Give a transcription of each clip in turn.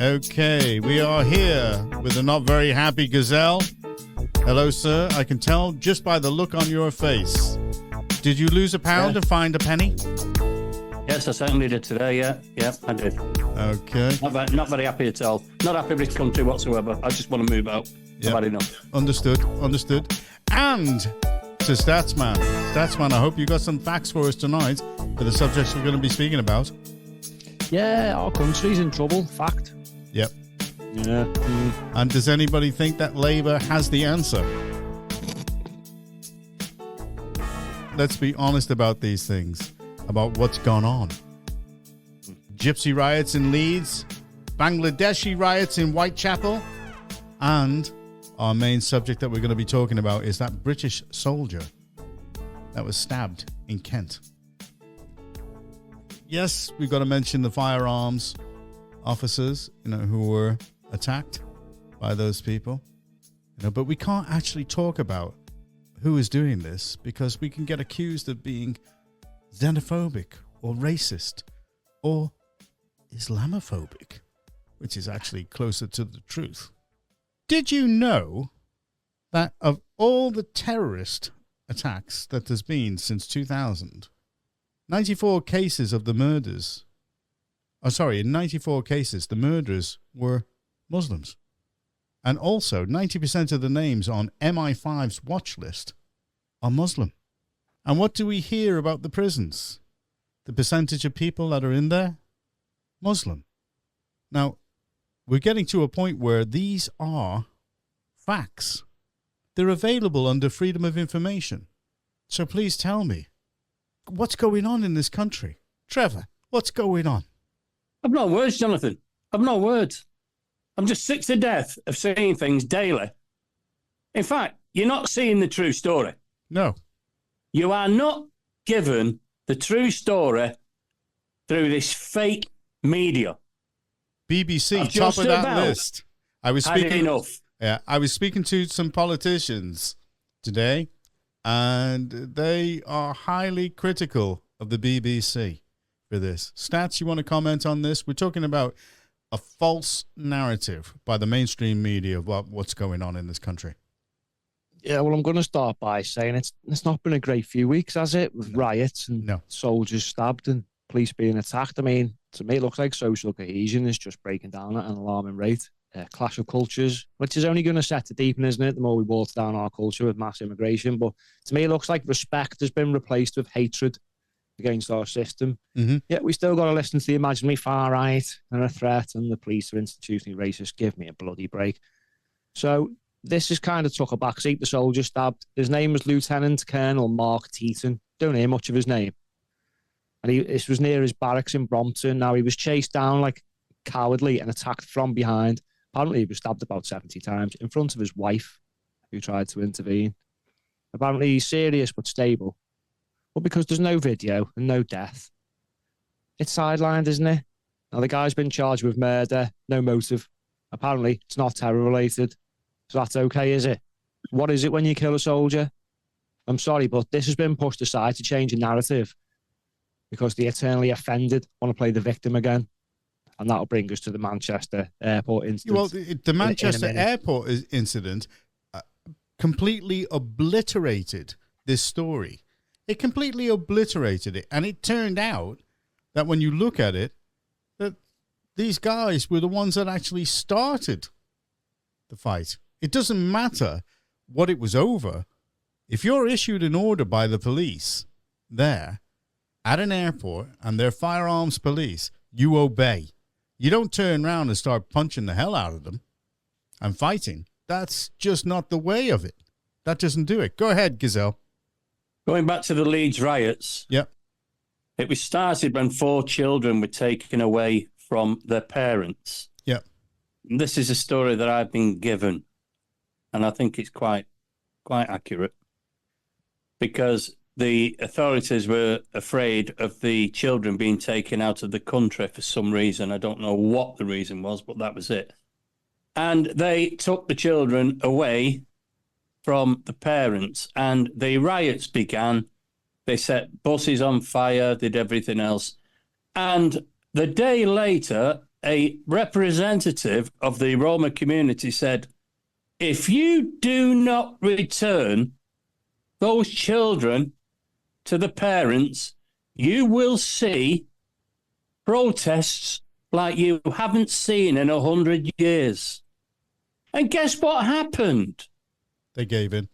Okay, we are here with a not very happy Gazelle. Hello, sir. I can tell just by the look on your face. Did you lose a pound and find a penny? Yes, I certainly did today, yeah, I did. Okay. Not very happy at all. Not happy with this country whatsoever. I just want to move out. I've had enough. Understood. And to Statsman, I hope you got some facts for us tonight for the subjects we're going to be speaking about. Yeah, our country's in trouble. Fact. Yep. Yeah. And does anybody think that Labour has the answer? Let's be honest about these things, about what's gone on. Gypsy riots in Leeds, Bangladeshi riots in Whitechapel, and our main subject that we're going to be talking about is that British soldier that was stabbed in Kent. Yes, we've got to mention the firearms officers, who were attacked by those people. But we can't actually talk about who is doing this because we can get accused of being xenophobic or racist or Islamophobic, which is actually closer to the truth. Did you know that of all the terrorist attacks that there's been since 2000, 94 cases of the murders, in 94 cases, the murderers were Muslims. And also, 90% of the names on MI5's watch list are Muslim. And what do we hear about the prisons? The percentage of people that are in there? Muslim. Now, we're getting to a point where these are facts. They're available under freedom of information. So please tell me, what's going on in this country? Trevor, what's going on? I've no words, Jonathan. I've no words. I'm just sick to death of seeing things daily. In fact, you're not seeing the true story. No. You are not given the true story through this fake media. BBC, top of that list. I was speaking to some politicians today, and they are highly critical of the BBC for this. Stats, you want to comment on this? We're talking about a false narrative by the mainstream media about what's going on in this country. Yeah, well, I'm going to start by saying it's not been a great few weeks, has it? With riots and soldiers stabbed and police being attacked. I mean, to me, it looks like social cohesion is just breaking down at an alarming rate. Clash of cultures, which is only going to set to deepen, isn't it? The more we water down our culture with mass immigration. But to me, it looks like respect has been replaced with hatred against our system. Mm-hmm. Yet we still got to listen to the imaginary far right and a threat, and the police are institutionally racist. Give me a bloody break. So this has kind of took a backseat. The soldier stabbed. His name was Lieutenant Colonel Mark Teeton. Don't hear much of his name. And this was near his barracks in Brompton. Now, he was chased down like cowardly and attacked from behind. Apparently, he was stabbed about 70 times in front of his wife, who tried to intervene. Apparently, he's serious but stable. But because there's no video and no death, it's sidelined, isn't it? Now, the guy's been charged with murder, no motive. Apparently, it's not terror-related. So that's okay, is it? What is it when you kill a soldier? I'm sorry, but this has been pushed aside to change a narrative because the eternally offended want to play the victim again. And that'll bring us to the Manchester airport incident. Well, the Manchester airport incident completely obliterated this story. It completely obliterated it. And it turned out that when you look at it, that these guys were the ones that actually started the fight. It doesn't matter what it was over. If you're issued an order by the police there at an airport and they're firearms police, you obey. You don't turn around and start punching the hell out of them and fighting. That's just not the way of it. That doesn't do it. Go ahead, Gazelle. Going back to the Leeds riots. Yep. It was started when 4 children were taken away from their parents. Yep. And this is a story that I've been given, and I think it's quite accurate, because the authorities were afraid of the children being taken out of the country for some reason. I don't know what the reason was, but that was it. And they took the children away from the parents, and the riots began. They set buses on fire, did everything else. And the day later, a representative of the Roma community said, if you do not return those children to the parents, you will see protests like you haven't seen in 100 years. And guess what happened? They gave in.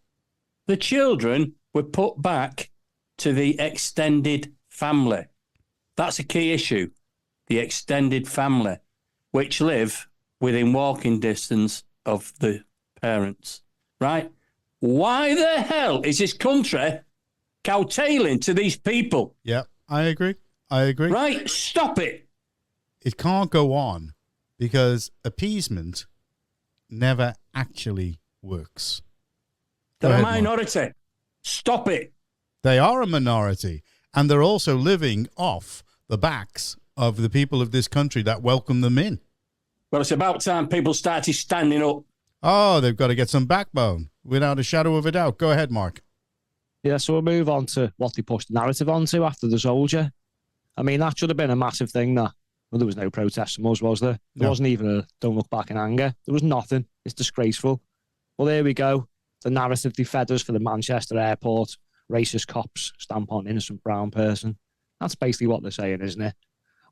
The children were put back to the extended family. That's a key issue. The extended family, which live within walking distance of the parents, right? Why the hell is this country kowtailing to these people? Yeah, I agree. Right? Stop it. It can't go on because appeasement never actually works. They're Go a ahead, Mark. minority. Stop it. They are a minority, and they're also living off the backs of the people of this country that welcome them in. Well, it's about time people started standing up. Oh, they've got to get some backbone, without a shadow of a doubt. Go ahead, Mark. Yeah, so we'll move on to what they pushed the narrative onto after the soldier. I mean, that should have been a massive thing, that. Well, there was no protest from us, was there? There wasn't even a don't look back in anger. There was nothing. It's disgraceful. Well, there we go. The narrative they fed us for the Manchester airport. Racist cops stamp on innocent brown person. That's basically what they're saying, isn't it?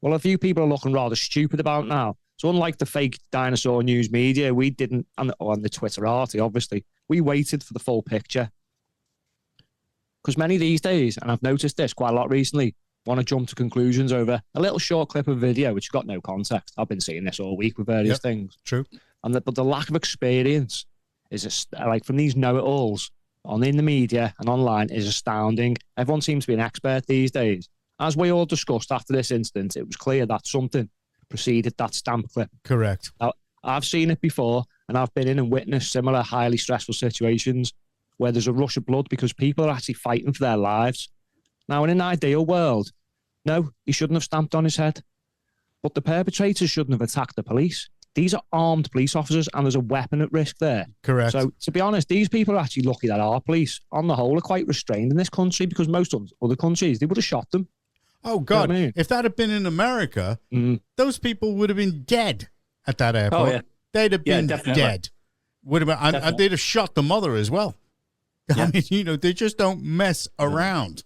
Well, a few people are looking rather stupid about now. So unlike the fake dinosaur news media, we didn't, and the Twitterati, obviously, we waited for the full picture. Because many these days, and I've noticed this quite a lot recently, want to jump to conclusions over a little short clip of video which got no context. I've been seeing this all week with various things. True. But the lack of experience is just, like, from these know-it-alls in the media and online is astounding. Everyone seems to be an expert these days. As we all discussed after this incident, it was clear that something preceded that stamp clip. Correct. Now, I've seen it before, and I've been in and witnessed similar highly stressful situations where there's a rush of blood because people are actually fighting for their lives. Now, in an ideal world, no, he shouldn't have stamped on his head. But the perpetrators shouldn't have attacked the police. These are armed police officers, and there's a weapon at risk there. Correct. So, to be honest, these people are actually lucky that our police, on the whole, are quite restrained in this country, because most other countries, they would have shot them. Oh, God. You know what I mean? If that had been in America, those people would have been dead at that airport. Oh, yeah. They'd have been definitely. dead. Would have been, and they'd have shot the mother as well. Yeah. I mean, they just don't mess around.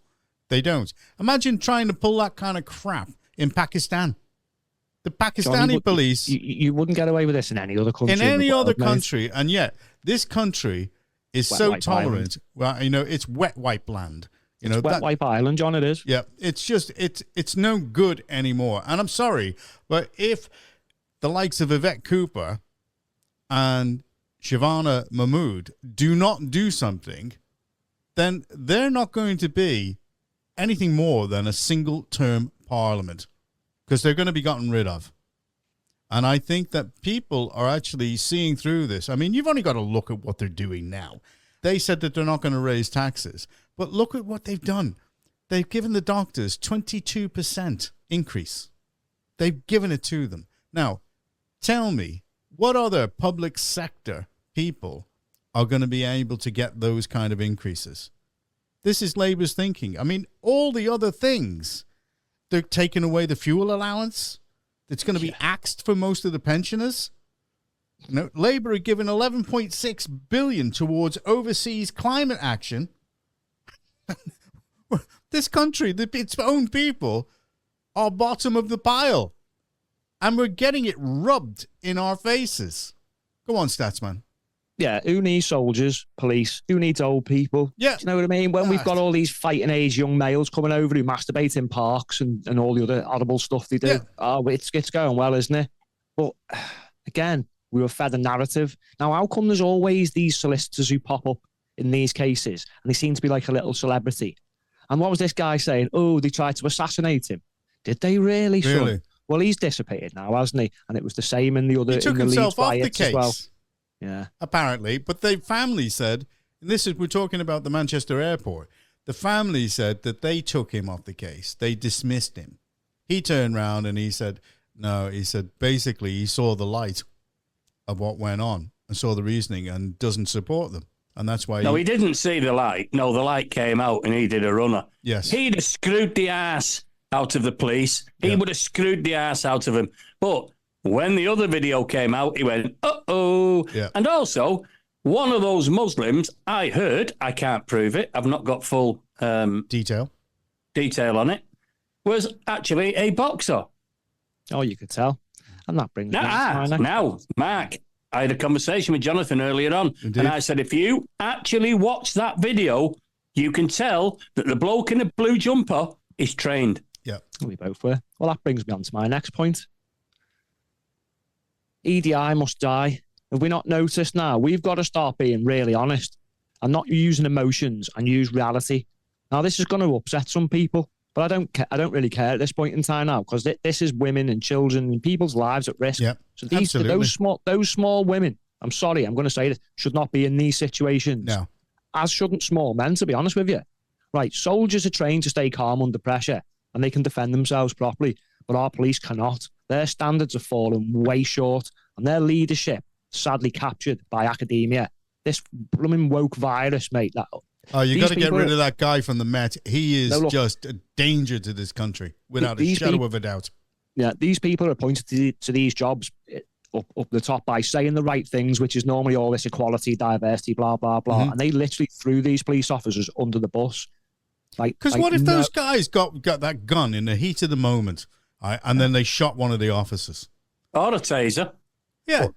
They don't. Imagine trying to pull that kind of crap in Pakistan. The Pakistani police. You wouldn't get away with this in any other country. In any other country. And yet, this country is so tolerant. Well, it's wet wipe land. Wet wipe island, John, it is. Yeah, it's just, it's no good anymore. And I'm sorry, but if the likes of Yvette Cooper and Shavana Mahmood do not do something, then they're not going to be anything more than a single-term parliament, because they're going to be gotten rid of. And I think that people are actually seeing through this. I mean, you've only got to look at what they're doing now. They said that they're not going to raise taxes, but look at what they've done. They've given the doctors 22% increase. They've given it to them. Now, tell me, what other public sector people are going to be able to get those kind of increases? This is Labour's thinking. I mean, all the other things, they're taking away the fuel allowance. It's going to be axed for most of the pensioners. Labour are giving $11.6 billion towards overseas climate action. This country, its own people, are bottom of the pile. And we're getting it rubbed in our faces. Go on, Statsman. Yeah, who needs soldiers, police? Who needs old people? Yeah. Do you know what I mean? When we've got all these fighting age young males coming over who masturbate in parks and all the other horrible stuff they do. Yeah. Oh, it's going well, isn't it? But again, we were fed a narrative. Now, how come there's always these solicitors who pop up in these cases and they seem to be like a little celebrity? And what was this guy saying? Oh, they tried to assassinate him. Did they really, Really? son? Well, he's dissipated now, hasn't he? And it was the same in the other. He took in the himself Leeds off the riots case. as well. Yeah. Apparently. But the family said, and we're talking about the Manchester airport. The family said that they took him off the case. They dismissed him. He turned around and he said, no, he said, basically he saw the light of what went on and saw the reasoning and doesn't support them. And that's why. No, he didn't see the light. No, the light came out and he did a runner. Yes. He'd have screwed the ass out of the police. He would have screwed the ass out of him. But When the other video came out, he went, uh-oh. Yeah. And also, one of those Muslims, I heard, I can't prove it, I've not got full detail on it, was actually a boxer. Oh, you could tell. And that brings me to my next. Now, Mark, I had a conversation with Jonathan earlier on, Indeed. and I said, if you actually watch that video, you can tell that the bloke in the blue jumper is trained. Yeah. We both were. Well, that brings me on to my next point. EDI must die. Have we not noticed now? We've got to start being really honest and not using emotions and use reality. Now, this is going to upset some people, but I don't really care at this point in time now, because this is women and children and people's lives at risk. Yeah, so those small women, I'm sorry, I'm going to say this, should not be in these situations. No. As shouldn't small men, to be honest with you. Right, soldiers are trained to stay calm under pressure and they can defend themselves properly, but our police cannot. Their standards have fallen way short and their leadership sadly captured by academia. This blooming woke virus, mate. You got to get rid of that guy from the Met. He is just a danger to this country, without a shadow of a doubt. Yeah, these people are appointed to these jobs up the top by saying the right things, which is normally all this equality, diversity, blah, blah, blah. Mm-hmm. And they literally threw these police officers under the bus. Because what if those guys got that gun in the heat of the moment, and then they shot one of the officers? Or a taser. Yeah.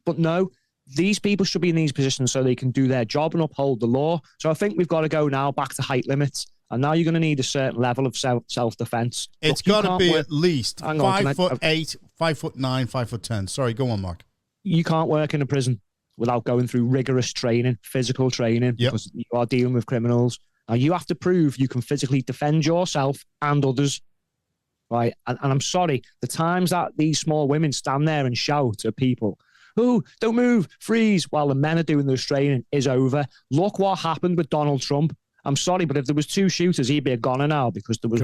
But no, these people should be in these positions so they can do their job and uphold the law. So I think we've got to go now back to height limits. And now you're going to need a certain level of self-defense. It's got to be at least 5'8", 5'9", 5'10". Sorry, go on, Mark. You can't work in a prison without going through rigorous training, physical training, because you are dealing with criminals. Now you have to prove you can physically defend yourself and others. Right? And I'm sorry, the times that these small women stand there and shout at people, "Oh, don't move, freeze," while the men are doing this training is over. Look what happened with Donald Trump. I'm sorry, but if there was two shooters, he'd be a goner now, because there was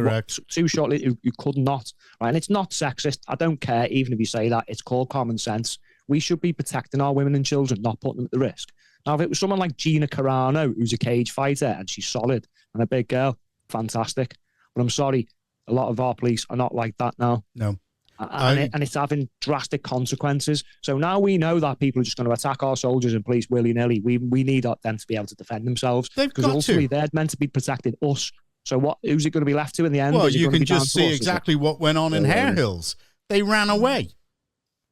two shortly who could not. Right? And it's not sexist. I don't care, even if you say that. It's called common sense. We should be protecting our women and children, not putting them at the risk. Now, if it was someone like Gina Carano, who's a cage fighter, and she's solid, and a big girl, fantastic. But I'm sorry, a lot of our police are not like that now. No. And it's having drastic consequences. So now we know that people are just going to attack our soldiers and police willy-nilly. We need them to be able to defend themselves. Because ultimately they're meant to be protecting us. So who's it going to be left to in the end? Well, you can just see exactly what went on in Hare Hills. They ran away.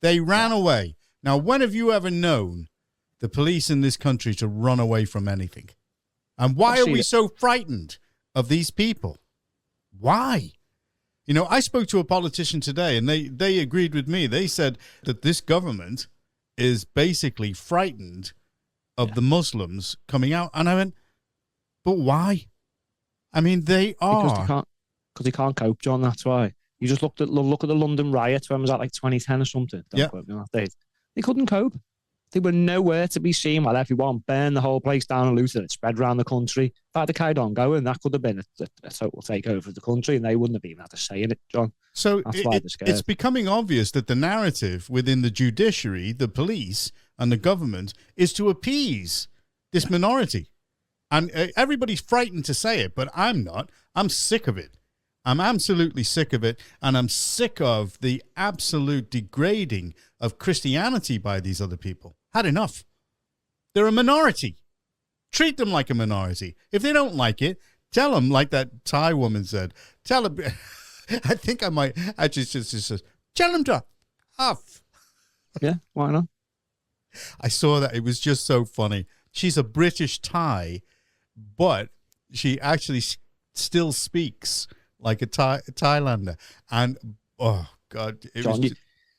They ran away. Now, when have you ever known the police in this country to run away from anything? And why are we so frightened of these people? Why? You know, I spoke to a politician today, and they agreed with me. They said that this government is basically frightened of the Muslims coming out. And I went, but why? I mean, they are. Because they can't cope, John, that's why. You just look at the London riots, when was that, like 2010 or something? Don't quote me on that date. They couldn't cope. They were nowhere to be seen while everyone burned the whole place down and looted it. It spread around the country. If I'd have carried on going, that could have been a total takeover of the country, and they wouldn't have even had to say it, John. So it's becoming obvious that the narrative within the judiciary, the police, and the government is to appease this minority. And everybody's frightened to say it, but I'm not. I'm sick of it. I'm absolutely sick of it, and I'm sick of the absolute degrading of Christianity by these other people. Had enough. They're a minority. Treat them like a minority. If they don't like it, tell them, like that Thai woman said. Tell them. I think I might actually just tell them to off. Yeah, why not? I saw that. It was just so funny. She's a British Thai, but she actually still speaks like a Thailander. And, oh, God. John,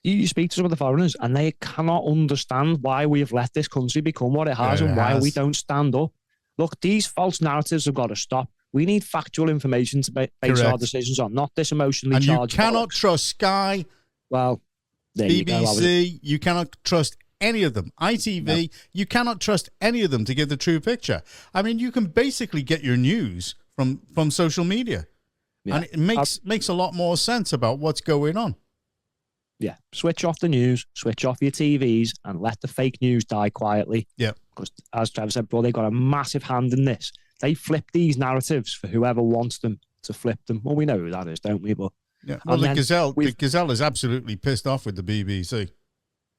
you speak to some of the foreigners and they cannot understand why we have let this country become what it has and why we don't stand up. Look, these false narratives have got to stop. We need factual information to base our decisions on, not this emotionally charged. And you cannot trust Sky, BBC, you cannot trust any of them. ITV, you cannot trust any of them to give the true picture. I mean, you can basically get your news from social media. Yeah. And it makes a lot more sense about what's going on. Yeah. Switch off the news, switch off your TVs, and let the fake news die quietly. Yeah. Because, as Trevor said before, they've got a massive hand in this. They flip these narratives for whoever wants them to flip them. Well, we know who that is, don't we? But Yeah. Well, And the Gazelle is absolutely pissed off with the BBC.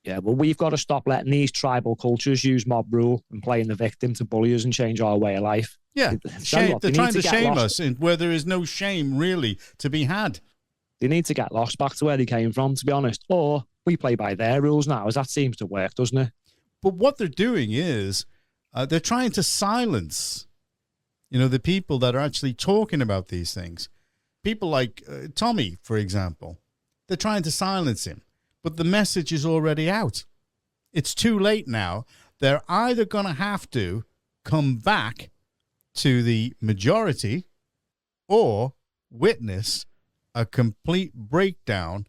Yeah, well, we've got to stop letting these tribal cultures use mob rule and playing the victim to bully us and change our way of life. Yeah, they're trying to shame us where there is no shame really to be had. They need to get lost back to where they came from, to be honest. Or we play by their rules now, as that seems to work, doesn't it? But what they're doing is they're trying to silence, the people that are actually talking about these things. People like Tommy, for example. They're trying to silence him. But the message is already out. It's too late now. They're either going to have to come back to the majority or witness a complete breakdown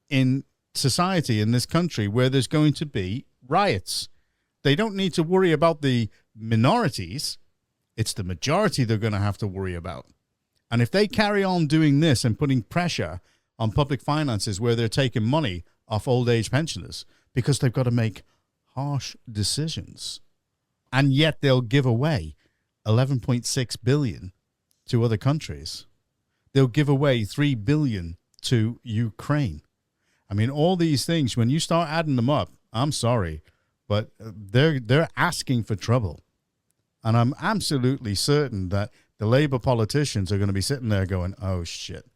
in society in this country where there's going to be riots. They don't need to worry about the minorities. It's the majority they're going to have to worry about. And if they carry on doing this and putting pressure on public finances where they're taking money off old age pensioners because they've got to make harsh decisions, and yet they'll give away 11.6 billion to other countries. They'll give away 3 billion to Ukraine. I mean, all these things, when you start adding them up, I'm sorry, but they're asking for trouble. And I'm absolutely certain that the Labour politicians are going to be sitting there going, oh, shit.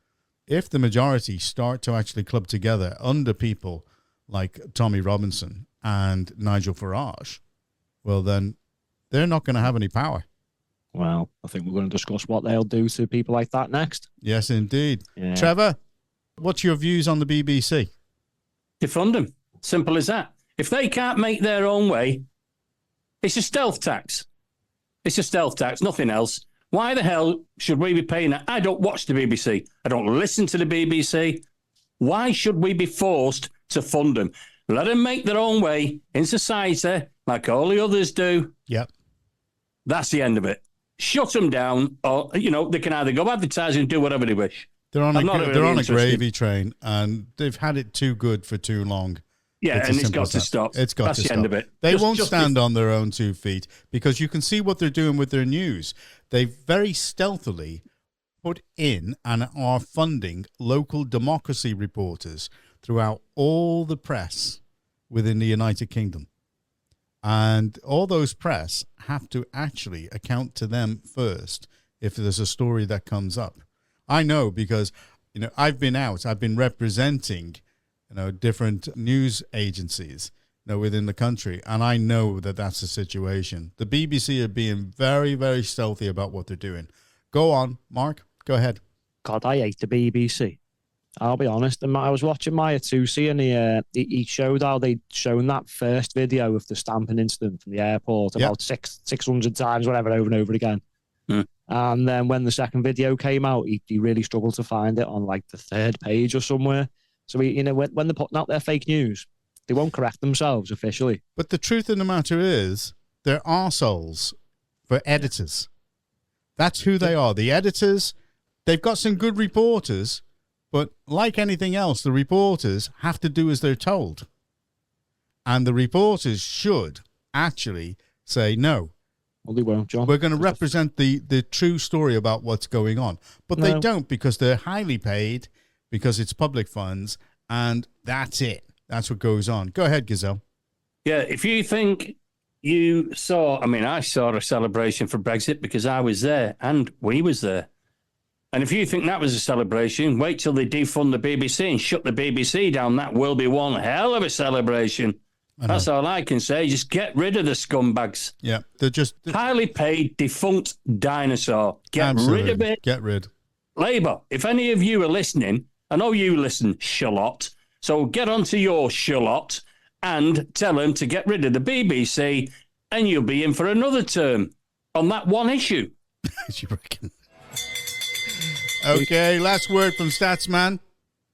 If the majority start to actually club together under people like Tommy Robinson and Nigel Farage, well, then they're not going to have any power. Well, I think we're going to discuss what they'll do to people like that next. Yes, indeed. Yeah. Trevor, what's your views on the BBC? Defund them. Simple as that. If they can't make their own way, it's a stealth tax. It's a stealth tax, nothing else. Why the hell should we be paying that? I don't watch the BBC. I don't listen to the BBC. Why should we be forced to fund them? Let them make their own way in society like all the others do. Yep. That's the end of it. Shut them down, or, they can either go advertising and do whatever they wish. They're on a gravy train, and they've had it too good for too long. Yeah, and it's got to stop. It's got to stop. That's the end of it. They won't stand on their own 2 feet because you can see what they're doing with their news. They very stealthily put in and are funding local democracy reporters throughout all the press within the United Kingdom. And all those press have to actually account to them first if there's a story that comes up. I know because, I've been representing different news agencies, within the country. And I know that that's the situation. The BBC are being very, very stealthy about what they're doing. Go on, Mark. Go ahead. God, I hate the BBC. I'll be honest. I was watching Maya Tusi and he showed how they'd shown that first video of the stamping incident from the airport about 600 times, whatever, over and over again. Mm. And then when the second video came out, he really struggled to find it on like the third page or somewhere. So, when they're putting out their fake news, they won't correct themselves officially. But the truth of the matter is, they're arseholes for editors. That's who they are. The editors, they've got some good reporters, but like anything else, the reporters have to do as they're told. And the reporters should actually say, no. Well, they won't, John. We're going to represent the true story about what's going on. But they don't, because they're highly paid, because it's public funds, and that's it. That's what goes on. Go ahead, Gazelle. Yeah, if you think I saw a celebration for Brexit because I was there and we was there. And if you think that was a celebration, wait till they defund the BBC and shut the BBC down. That will be one hell of a celebration. That's all I can say. Just get rid of the scumbags. Yeah, they're just highly paid, defunct dinosaur. Get rid of it. Get rid. Labour, if any of you are listening, I know you listen, Charlotte. So get onto your Charlotte and tell them to get rid of the BBC, and you'll be in for another term on that one issue. You reckon? Okay, last word from Statsman.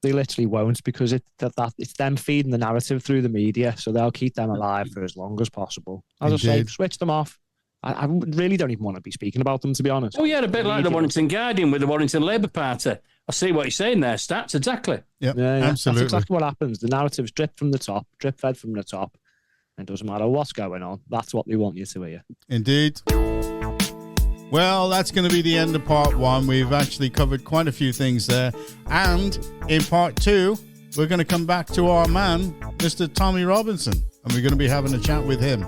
They literally won't, because it's them feeding the narrative through the media, so they'll keep them alive for as long as possible. As I say, switch them off. I really don't even want to be speaking about them, to be honest. Oh, yeah, a bit like the Warrington Guardian with the Warrington Labour Party. I see what you're saying there, Stats, exactly. Yep, yeah, absolutely. That's exactly what happens. The narrative's drip fed from the top. It doesn't matter what's going on. That's what they want you to hear. Indeed. Well, that's going to be the end of part 1. We've actually covered quite a few things there. And in part 2, we're going to come back to our man, Mr. Tommy Robinson. And we're going to be having a chat with him.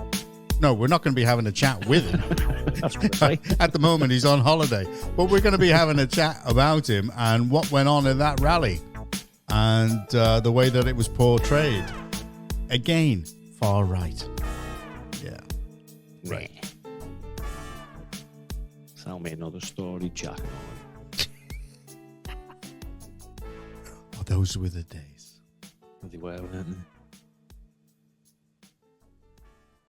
No, we're not going to be having a chat with him. At the moment, he's on holiday. But we're going to be having a chat about him and what went on in that rally. And the way that it was portrayed. Again, far right. Yeah. Right. Tell me another story, Jack. Oh, those were the days. They were, weren't they?